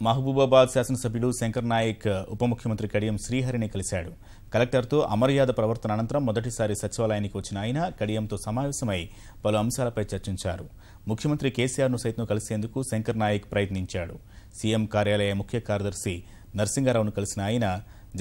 మహబూబాబాద్ శాసనసభ్యుడు శంకర్ నాయక్ ఉప ముఖ్యమంత్రి కడియం శ్రీహరిని కలిశాడు. కలెక్టర్తో అమర్యాద ప్రవర్తన అనంతరం మొదటిసారి సచివాలయానికి వచ్చిన ఆయన కడియంతో సమావేశమై పలు అంశాలపై చర్చించారు. ముఖ్యమంత్రి కేసీఆర్ను సైతం కలిసేందుకు శంకర్ నాయక్ ప్రయత్నించాడు. సీఎం కార్యాలయ ముఖ్య కార్యదర్శి నరసింగారావును కలిసిన ఆయన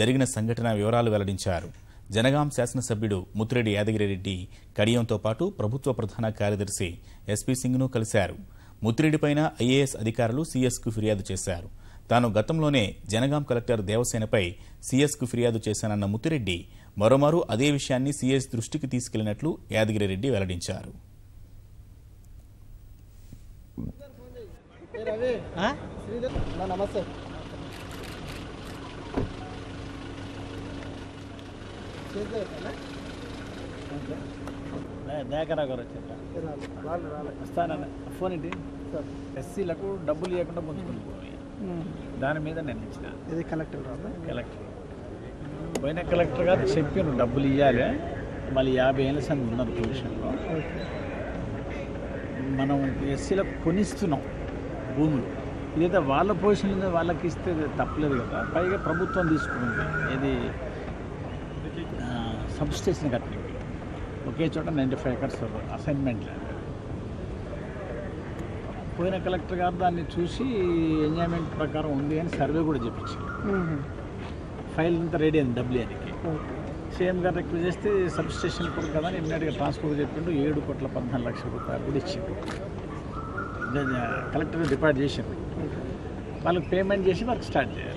జరిగిన సంఘటన వివరాలు వెల్లడించారు. జనగాం శాసనసభ్యుడు ముత్తిరెడ్డి యాదగిరిరెడ్డి కడియంతో పాటు ప్రభుత్వ ప్రధాన కార్యదర్శి ఎస్పీ సింగ్ను కలిశారు. ముత్తిరెడ్డిపైన ఐఏఎస్ అధికారులు సీఎస్కు ఫిర్యాదు చేశారు. తాను గతంలోనే జనగాం కలెక్టర్ దేవసేనపై సీఎస్కు ఫిర్యాదు చేశానన్న ముత్తిరెడ్డి మరోమారు అదే విషయాన్ని సీఎస్ దృష్టికి తీసుకెళ్లినట్లు యాదగిరిరెడ్డి వెల్లడించారు. ఫోన్ ఏంటి ఎస్సీలకు డబ్బులు ఇవ్వకుండా ముందుకుపోయి దాని మీద నేను ఇచ్చిన ఇది కలెక్టర్ పోయిన కలెక్టర్ గారు చెప్పాను డబ్బులు ఇవ్వాలి. మళ్ళీ 50 ఏళ్ళ సంది ఉన్నారు పొజిషన్లో. మనం ఎస్సీలకు కొనిస్తున్నాం భూములు. లేదా వాళ్ళ పొజిషన్ మీద వాళ్ళకి ఇస్తే తప్పలేదు కదా. పైగా ప్రభుత్వం తీసుకుంటుంది ఇది సబ్స్టేషన్ కట్టడానికి ఒకే చోట 95 acres అసైన్మెంట్ ల్యాండ్. పోయిన కలెక్టర్ గారు దాన్ని చూసి ఎంజాయ్మెంట్ ప్రకారం ఉంది అని సర్వే కూడా చెప్పించారు. ఫైల్ అంతా రెడీ అయింది డబ్ల్యూఆర్కి. సీఎం గారు రిక్వెస్ట్ చేస్తే సబ్ స్టేషన్ కూడా కదా అని ఇమ్మీడియట్గా ట్రాన్స్పోర్ట్ చెప్పిండు. 7,14 లక్షల కూడా ఇచ్చిండు. కలెక్టర్ డిపార్ట్ చేసిండు. వాళ్ళకి పేమెంట్ చేసి వర్క్ స్టార్ట్ చేయాలి.